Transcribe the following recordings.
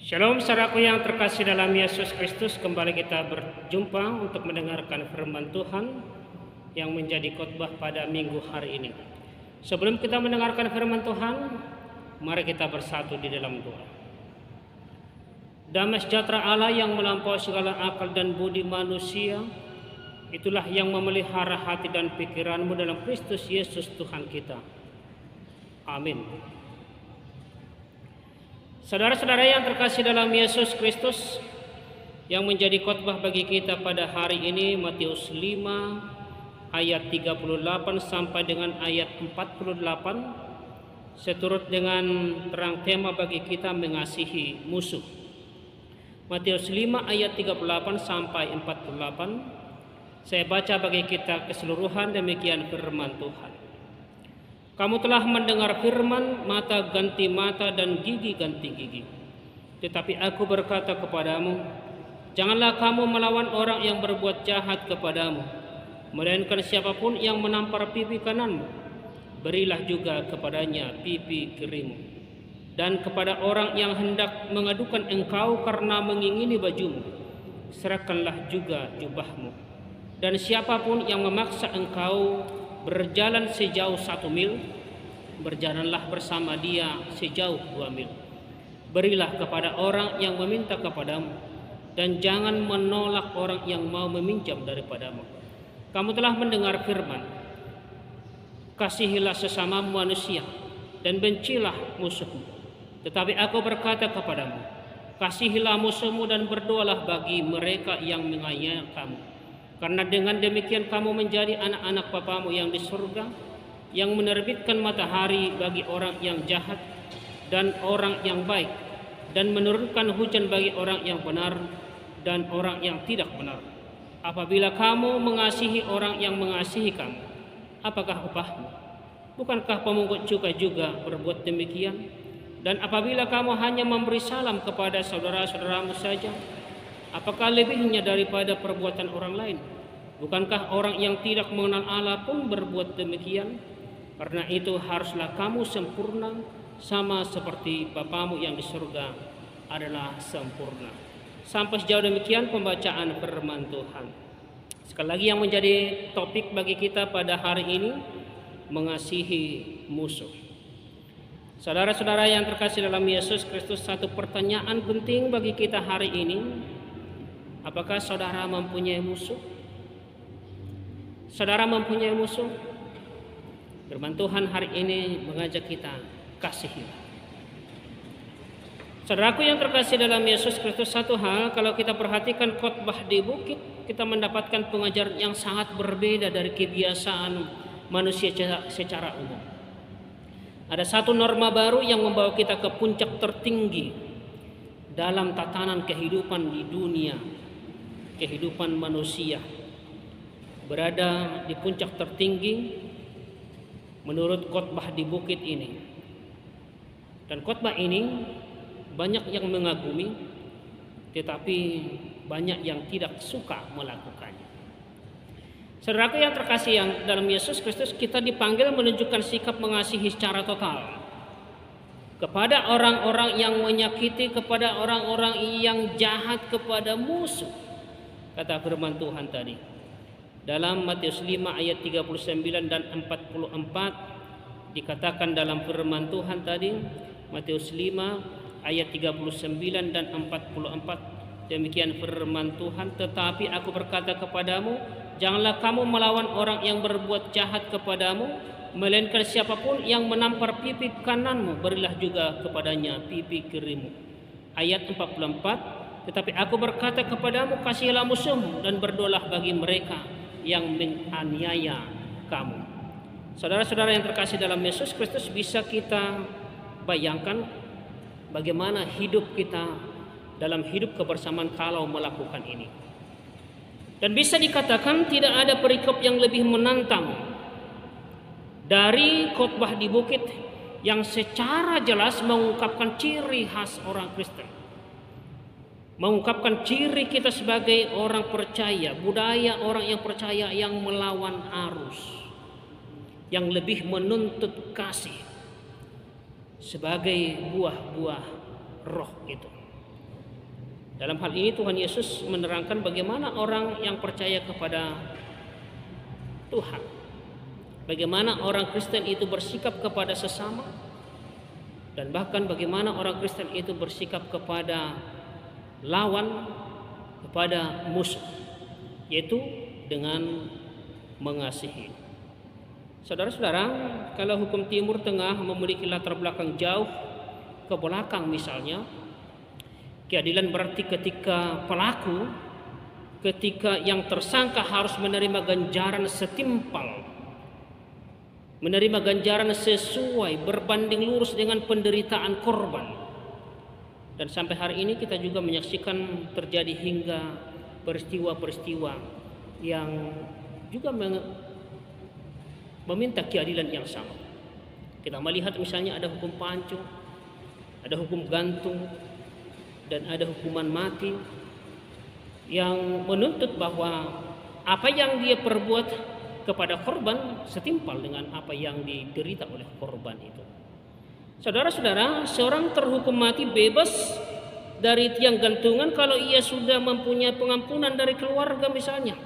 Shalom saudaraku yang terkasih dalam Yesus Kristus, kembali kita berjumpa untuk mendengarkan firman Tuhan yang menjadi khotbah pada minggu hari ini. Sebelum kita mendengarkan firman Tuhan, mari kita bersatu di dalam doa. Damai sejahtera Allah yang melampaui segala akal dan budi manusia, itulah yang memelihara hati dan pikiranmu dalam Kristus Yesus Tuhan kita. Amin. Saudara-saudara yang terkasih dalam Yesus Kristus, yang menjadi khotbah bagi kita pada hari ini Matius 5 ayat 38 sampai dengan ayat 48, seturut dengan terang tema bagi kita mengasihi musuh. Matius 5 ayat 38 sampai 48, saya baca bagi kita keseluruhan, demikian firman Tuhan. Kamu telah mendengar firman, mata ganti mata dan gigi ganti gigi. Tetapi aku berkata kepadamu, janganlah kamu melawan orang yang berbuat jahat kepadamu, melainkan siapapun yang menampar pipi kananmu, berilah juga kepadanya pipi kirimu. Dan kepada orang yang hendak mengadukan engkau karena mengingini bajumu, serahkanlah juga jubahmu. Dan siapapun yang memaksa engkau berjalan sejauh 1 mil, berjalanlah bersama dia sejauh 2 mil. Berilah kepada orang yang meminta kepadamu, dan jangan menolak orang yang mau meminjam daripadamu. Kamu telah mendengar firman, kasihilah sesama manusia dan bencilah musuhmu. Tetapi aku berkata kepadamu, kasihilah musuhmu dan berdoalah bagi mereka yang menganiaya kamu. Karena dengan demikian kamu menjadi anak-anak Bapamu yang di surga, yang menerbitkan matahari bagi orang yang jahat dan orang yang baik, dan menurunkan hujan bagi orang yang benar dan orang yang tidak benar. Apabila kamu mengasihi orang yang mengasihi kamu, apakah upahmu? Bukankah pemungut cukai juga berbuat demikian? Dan apabila kamu hanya memberi salam kepada saudara-saudaramu saja, apakah lebihnya daripada perbuatan orang lain? Bukankah orang yang tidak mengenal Allah pun berbuat demikian? Karena itu haruslah kamu sempurna, sama seperti Bapamu yang di surga adalah sempurna. Sampai sejauh demikian pembacaan firman Tuhan. Sekali lagi yang menjadi topik bagi kita pada hari ini, mengasihi musuh. Saudara-saudara yang terkasih dalam Yesus Kristus, satu pertanyaan penting bagi kita hari ini, apakah saudara mempunyai musuh? Saudara mempunyai musuh? Firman Tuhan hari ini mengajak kita kasihi. Saudaraku yang terkasih dalam Yesus Kristus, satu hal kalau kita perhatikan khotbah di bukit, kita mendapatkan pengajaran yang sangat berbeda dari kebiasaan manusia secara umum. Ada satu norma baru yang membawa kita ke puncak tertinggi dalam tatanan kehidupan di dunia, kehidupan manusia, berada di puncak tertinggi menurut khotbah di bukit ini. Dan khotbah ini banyak yang mengagumi, tetapi banyak yang tidak suka melakukannya. Saudaraku yang terkasih yang dalam Yesus Kristus, kita dipanggil menunjukkan sikap mengasihi secara total kepada orang-orang yang menyakiti, kepada orang-orang yang jahat, kepada musuh. Kata firman Tuhan tadi dalam Matius 5 ayat 39 dan 44, dikatakan dalam firman Tuhan tadi, Matius 5 ayat 39 dan 44, demikian firman Tuhan, tetapi aku berkata kepadamu, janganlah kamu melawan orang yang berbuat jahat kepadamu, melainkan siapapun yang menampar pipi kananmu, berilah juga kepadanya pipi kirimu. Ayat 44, tetapi aku berkata kepadamu, kasihilah musuhmu dan berdoalah bagi mereka yang menganiaya kamu. Saudara-saudara yang terkasih dalam Yesus Kristus, bisa kita bayangkan bagaimana hidup kita dalam hidup kebersamaan kalau melakukan ini. Dan bisa dikatakan tidak ada perikop yang lebih menantang dari khotbah di bukit yang secara jelas mengungkapkan ciri khas orang Kristen, mengungkapkan ciri kita sebagai orang percaya, budaya orang yang percaya yang melawan arus, yang lebih menuntut kasih sebagai buah-buah roh itu. Dalam hal ini Tuhan Yesus menerangkan bagaimana orang yang percaya kepada Tuhan, bagaimana orang Kristen itu bersikap kepada sesama, dan bahkan bagaimana orang Kristen itu bersikap kepada lawan, kepada musuh, yaitu dengan mengasihi. Saudara-saudara, kalau hukum Timur Tengah memiliki latar belakang jauh ke belakang, misalnya keadilan berarti ketika pelaku, ketika yang tersangka harus menerima ganjaran setimpal, menerima ganjaran sesuai berbanding lurus dengan penderitaan korban. Dan sampai hari ini kita juga menyaksikan terjadi hingga peristiwa-peristiwa yang juga meminta keadilan yang sama. Kita melihat misalnya ada hukum pancung, ada hukum gantung, dan ada hukuman mati yang menuntut bahwa apa yang dia perbuat kepada korban setimpal dengan apa yang diderita oleh korban itu. Saudara-saudara, seorang terhukum mati bebas dari tiang gantungan kalau ia sudah mempunyai pengampunan dari keluarga misalnya.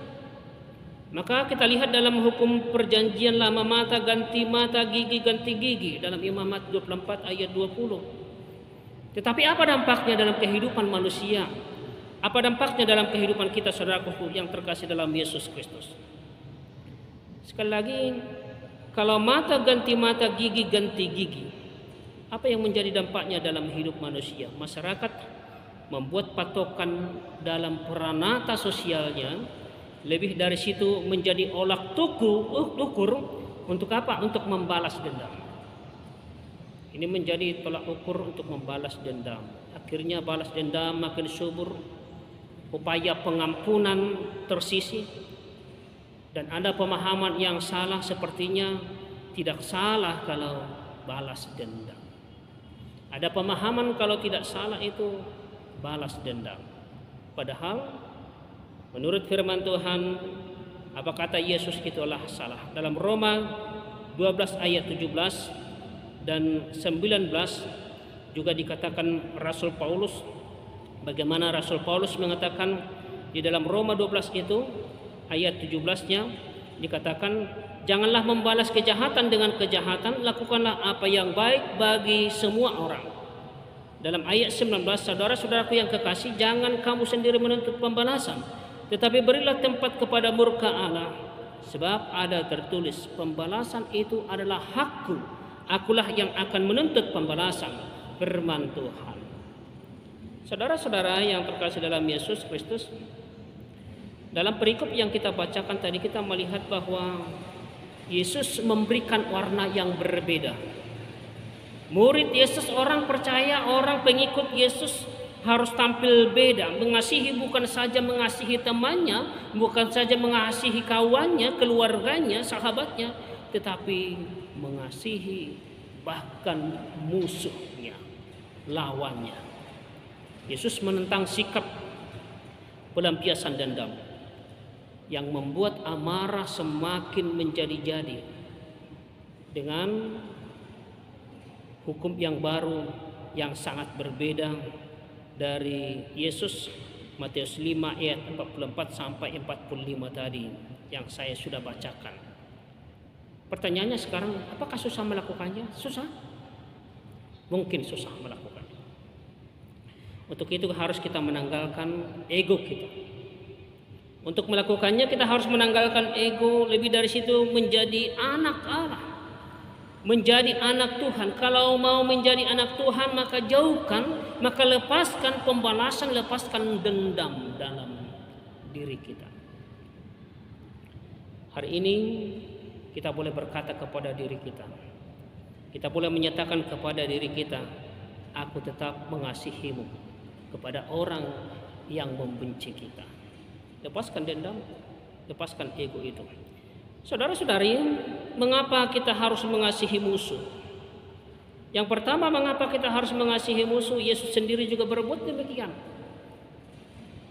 Maka kita lihat dalam hukum perjanjian lama, mata ganti mata, gigi ganti gigi, dalam Imamat 24 ayat 20. Tetapi apa dampaknya dalam kehidupan manusia? Apa dampaknya dalam kehidupan kita, saudaraku yang terkasih dalam Yesus Kristus? Sekali lagi, kalau mata ganti mata, gigi ganti gigi, apa yang menjadi dampaknya dalam hidup manusia? Masyarakat membuat patokan dalam peranata sosialnya. Lebih dari situ menjadi olak ukur untuk apa? Untuk membalas dendam. Ini menjadi tolak ukur untuk membalas dendam. Akhirnya balas dendam makin subur, upaya pengampunan tersisih, dan ada pemahaman yang salah, sepertinya tidak salah kalau balas dendam. Ada pemahaman kalau tidak salah itu balas dendam. Padahal menurut firman Tuhan, apa kata Yesus itulah salah. Dalam Roma 12 ayat 17 dan 19 juga dikatakan Rasul Paulus, bagaimana Rasul Paulus mengatakan di dalam Roma 12 itu ayat 17-nya dikatakan, janganlah membalas kejahatan dengan kejahatan, lakukanlah apa yang baik bagi semua orang. Dalam ayat 19, saudara-saudaraku yang kekasih, jangan kamu sendiri menuntut pembalasan, tetapi berilah tempat kepada murka Allah, sebab ada tertulis, pembalasan itu adalah hakku, akulah yang akan menuntut pembalasan, firman Tuhan. Saudara-saudara yang terkasih dalam Yesus Kristus, dalam perikop yang kita bacakan tadi kita melihat bahwa Yesus memberikan warna yang berbeda. Murid Yesus, orang percaya, orang pengikut Yesus harus tampil beda, mengasihi bukan saja mengasihi temannya, bukan saja mengasihi kawannya, keluarganya, sahabatnya, tetapi mengasihi bahkan musuhnya, lawannya. Yesus menentang sikap pelampiasan dendam yang membuat amarah semakin menjadi-jadi dengan hukum yang baru yang sangat berbeda dari Yesus, Matius 5 ayat 44 sampai 45 tadi yang saya sudah bacakan. Pertanyaannya sekarang, apakah susah melakukannya? Susah? Mungkin susah melakukannya. Untuk itu harus kita menanggalkan ego kita. Untuk melakukannya kita harus menanggalkan ego, lebih dari situ menjadi anak Allah, menjadi anak Tuhan. Kalau mau menjadi anak Tuhan, maka jauhkan, maka lepaskan pembalasan, lepaskan dendam dalam diri kita. Hari ini kita boleh berkata kepada diri kita, kita boleh menyatakan kepada diri kita, aku tetap mengasihimu, kepada orang yang membenci kita. Lepaskan dendam, lepaskan ego itu. Saudara-saudari, mengapa kita harus mengasihi musuh? Yang pertama, mengapa kita harus mengasihi musuh? Yesus sendiri juga berbuat demikian.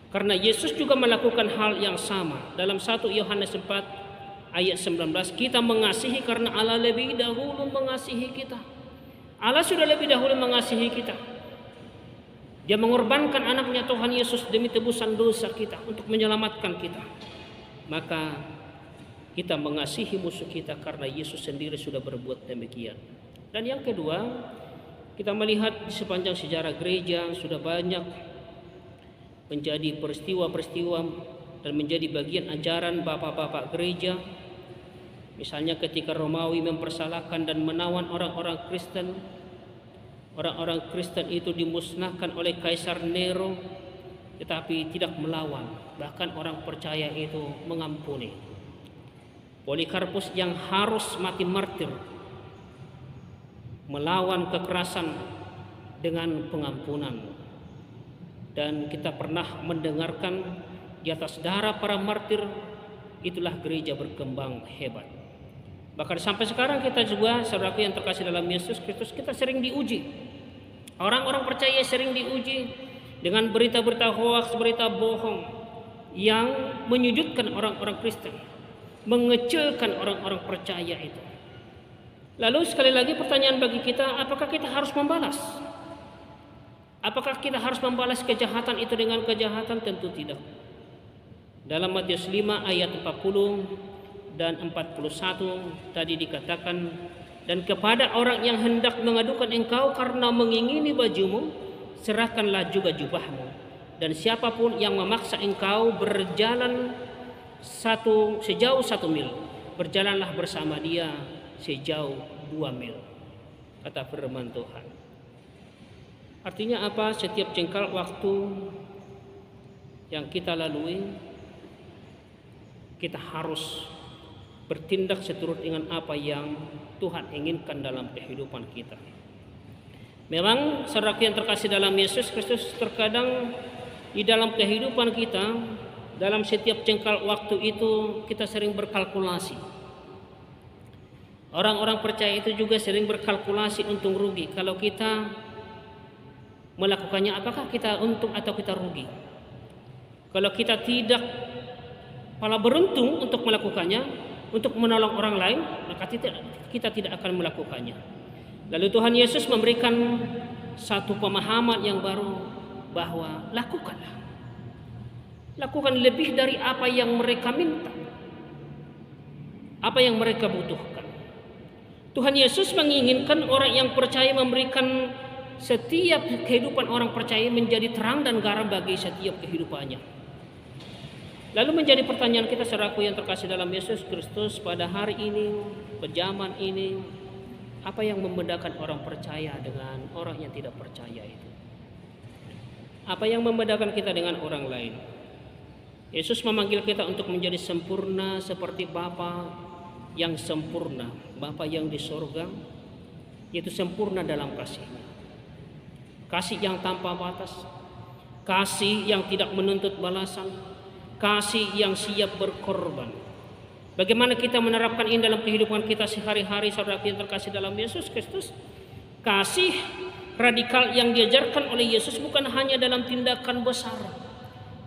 Karena Yesus juga melakukan hal yang sama. Dalam 1 Yohanes 4 ayat 19, kita mengasihi karena Allah lebih dahulu mengasihi kita. Allah sudah lebih dahulu mengasihi kita. Dia mengorbankan anaknya Tuhan Yesus demi tebusan dosa kita, untuk menyelamatkan kita. Maka kita mengasihi musuh kita karena Yesus sendiri sudah berbuat demikian. Dan yang kedua, kita melihat di sepanjang sejarah gereja sudah banyak menjadi peristiwa-peristiwa dan menjadi bagian ajaran bapak-bapak gereja. Misalnya ketika Romawi mempersalahkan dan menawan orang-orang Kristen. Orang-orang Kristen itu dimusnahkan oleh Kaisar Nero, tetapi tidak melawan. Bahkan orang percaya itu mengampuni. Polikarpus yang harus mati martir melawan kekerasan dengan pengampunan. Dan kita pernah mendengarkan di atas darah para martir itulah gereja berkembang hebat. Bahkan sampai sekarang kita juga, saudaraku yang terkasih dalam Yesus Kristus, kita sering diuji. Orang-orang percaya sering diuji dengan berita-berita hoaks, berita bohong yang menyudutkan orang-orang Kristen, mengecilkan orang-orang percaya itu. Lalu sekali lagi pertanyaan bagi kita, apakah kita harus membalas? Apakah kita harus membalas kejahatan itu dengan kejahatan? Tentu tidak. Dalam Matius 5 ayat 40 dan 41 tadi dikatakan, dan kepada orang yang hendak mengadukan engkau karena mengingini bajumu, serahkanlah juga jubahmu. Dan siapapun yang memaksa engkau berjalan sejauh 1 mil, berjalanlah bersama dia sejauh 2 mil. Kata firman Tuhan. Artinya apa? Setiap jengkal waktu yang kita lalui, kita harus bertindak seturut dengan apa yang Tuhan inginkan dalam kehidupan kita. Memang saudaraku yang terkasih dalam Yesus Kristus, terkadang di dalam kehidupan kita, dalam setiap jengkal waktu itu kita sering berkalkulasi. Orang-orang percaya itu juga sering berkalkulasi untung rugi. Kalau kita melakukannya, apakah kita untung atau kita rugi? Kalau kita tidak malah beruntung untuk melakukannya, untuk menolong orang lain, maka kita tidak akan melakukannya. Lalu Tuhan Yesus memberikan satu pemahaman yang baru, bahwa lakukan lebih dari apa yang mereka minta, apa yang mereka butuhkan. Tuhan Yesus menginginkan orang yang percaya memberikan setiap kehidupan orang percaya menjadi terang dan garam bagi setiap kehidupannya. Lalu menjadi pertanyaan kita, saudaraku yang terkasih dalam Yesus Kristus, pada hari ini, zaman ini, apa yang membedakan orang percaya dengan orang yang tidak percaya itu? Apa yang membedakan kita dengan orang lain? Yesus memanggil kita untuk menjadi sempurna seperti Bapa yang sempurna, Bapa yang di sorga, yaitu sempurna dalam kasih-Nya. Kasih yang tanpa batas, kasih yang tidak menuntut balasan, kasih yang siap berkorban. Bagaimana kita menerapkan ini dalam kehidupan kita sehari-hari, saudara yang terkasih dalam Yesus Kristus? Kasih radikal yang diajarkan oleh Yesus bukan hanya dalam tindakan besar,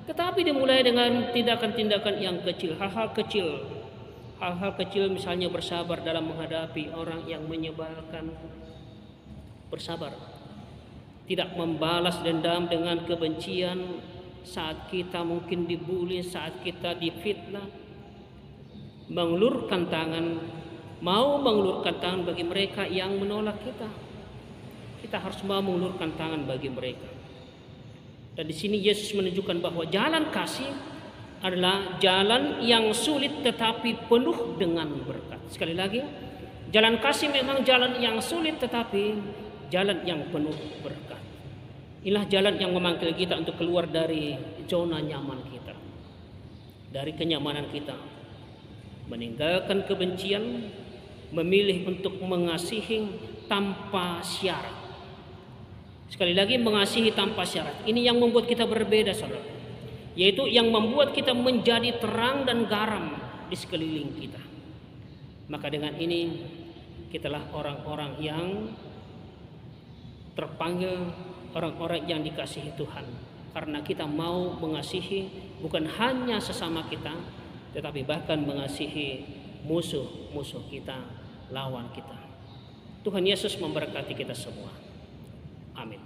tetapi dimulai dengan tindakan-tindakan yang kecil, hal-hal kecil, misalnya bersabar dalam menghadapi orang yang menyebalkan, bersabar, tidak membalas dendam dengan kebencian saat kita mungkin dibuli, saat kita difitnah, mengulurkan tangan, mau mengulurkan tangan bagi mereka yang menolak kita. Kita harus mau mengulurkan tangan bagi mereka. Dan di sini Yesus menunjukkan bahwa jalan kasih adalah jalan yang sulit tetapi penuh dengan berkat. Sekali lagi, jalan kasih memang jalan yang sulit tetapi jalan yang penuh berkat. Inilah jalan yang memanggil kita untuk keluar dari zona nyaman kita, dari kenyamanan kita, meninggalkan kebencian, memilih untuk mengasihi tanpa syarat. Sekali lagi, mengasihi tanpa syarat. Ini yang membuat kita berbeda, saudara, yaitu yang membuat kita menjadi terang dan garam di sekeliling kita. Maka dengan ini kitalah orang-orang yang terpanggil, orang-orang yang dikasihi Tuhan, karena kita mau mengasihi bukan hanya sesama kita, tetapi bahkan mengasihi musuh-musuh kita, lawan kita. Tuhan Yesus memberkati kita semua. Amin.